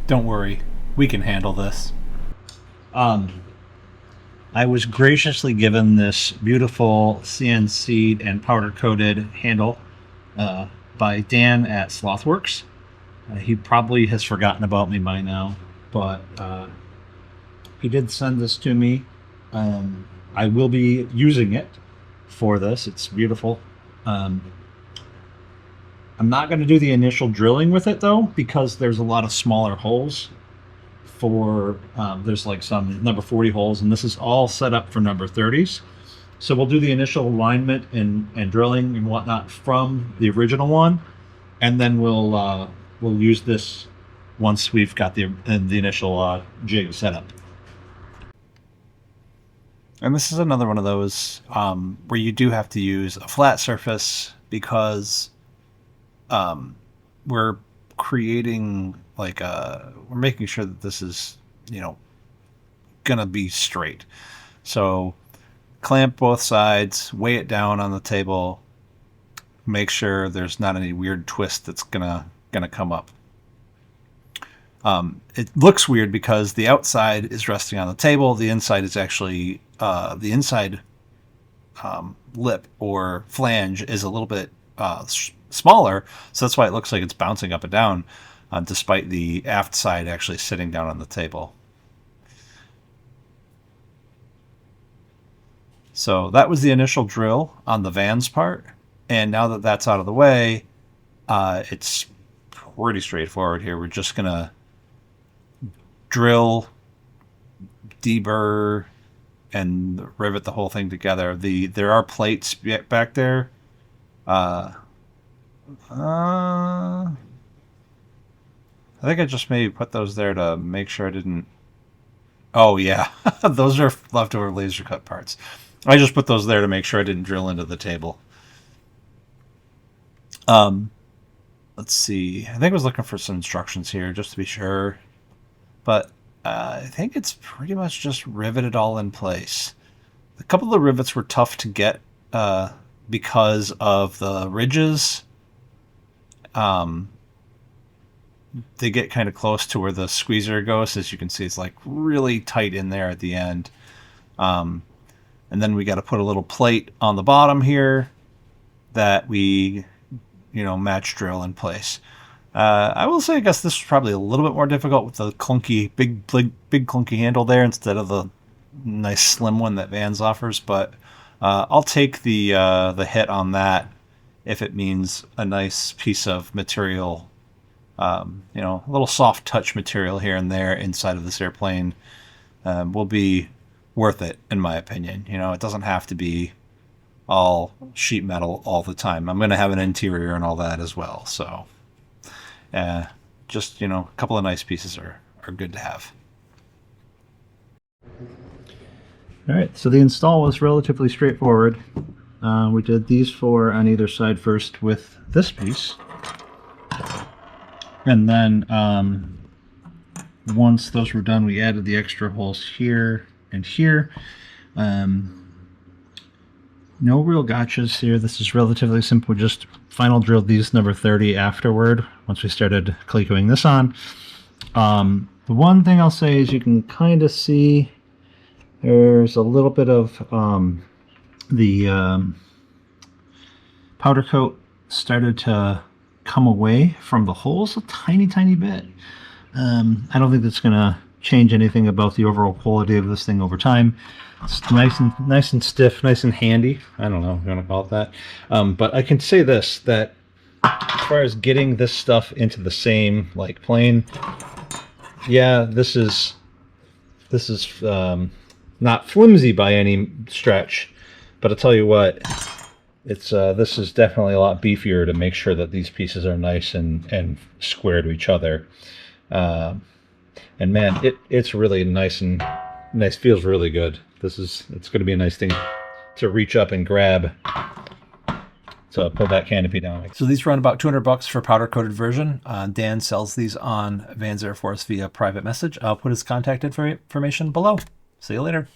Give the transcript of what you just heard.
Don't worry, we can handle this. Um, I was graciously given this beautiful CNC and powder coated handle by Dan at Slothworks. He probably has forgotten about me by now, but he did send this to me. I will be using it for this. It's beautiful. I'm not going to do the initial drilling with it though, because there's a lot of smaller holes for there's like some number 40 holes, and this is all set up for number 30s. So we'll do the initial alignment and drilling and whatnot from the original one, and then we'll use this once we've got the initial jig set up. And this is another one of those where you do have to use a flat surface because we're creating we're making sure that this is, gonna be straight. So clamp both sides, weigh it down on the table, make sure there's not any weird twist that's gonna come up. It looks weird because the outside is resting on the table. The inside is actually the inside lip or flange is a little bit smaller, so that's why it looks like it's bouncing up and down, despite the aft side actually sitting down on the table. So that was the initial drill on the van's part, and now that that's out of the way, it's pretty straightforward here. We're just gonna drill, deburr, and rivet the whole thing together. There are plates back there. I think I just maybe put those there to make sure I didn't... Oh, yeah. Those are leftover laser cut parts. I just put those there to make sure I didn't drill into the table. Let's see. I think I was looking for some instructions here just to be sure. But I think it's pretty much just riveted all in place. A couple of the rivets were tough to get because of the ridges. They get kind of close to where the squeezer goes. As you can see, it's like really tight in there at the end. And then we got to put a little plate on the bottom here that we, match drill in place. I will say, I guess this was probably a little bit more difficult with the clunky, big clunky handle there instead of the nice slim one that Vans offers. But I'll take the hit on that if it means a nice piece of material, a little soft touch material here and there inside of this airplane will be worth it, in my opinion. It doesn't have to be all sheet metal all the time. I'm going to have an interior and all that as well. So just, a couple of nice pieces are good to have. All right, so the install was relatively straightforward. We did these four on either side first with this piece. And then once those were done, we added the extra holes here and here. No real gotchas here. This is relatively simple. We just final drilled these number 30 afterward once we started clecoing this on. The one thing I'll say is you can kind of see there's a little bit of the powder coat started to come away from the holes a tiny bit. I don't think that's going to change anything about the overall quality of this thing over time. It's nice and stiff, nice and handy. I don't know if you want to call it that. But I can say this, that as far as getting this stuff into the same plane, yeah, this is not flimsy by any stretch, but I'll tell you what, it's this is definitely a lot beefier to make sure that these pieces are nice and square to each other. And man, it's really nice, feels really good. It's going to be a nice thing to reach up and grab to put that canopy down. So these run about $200 for powder coated version. Dan sells these on Vans Air Force via private message. I'll put his contact information below. See you later.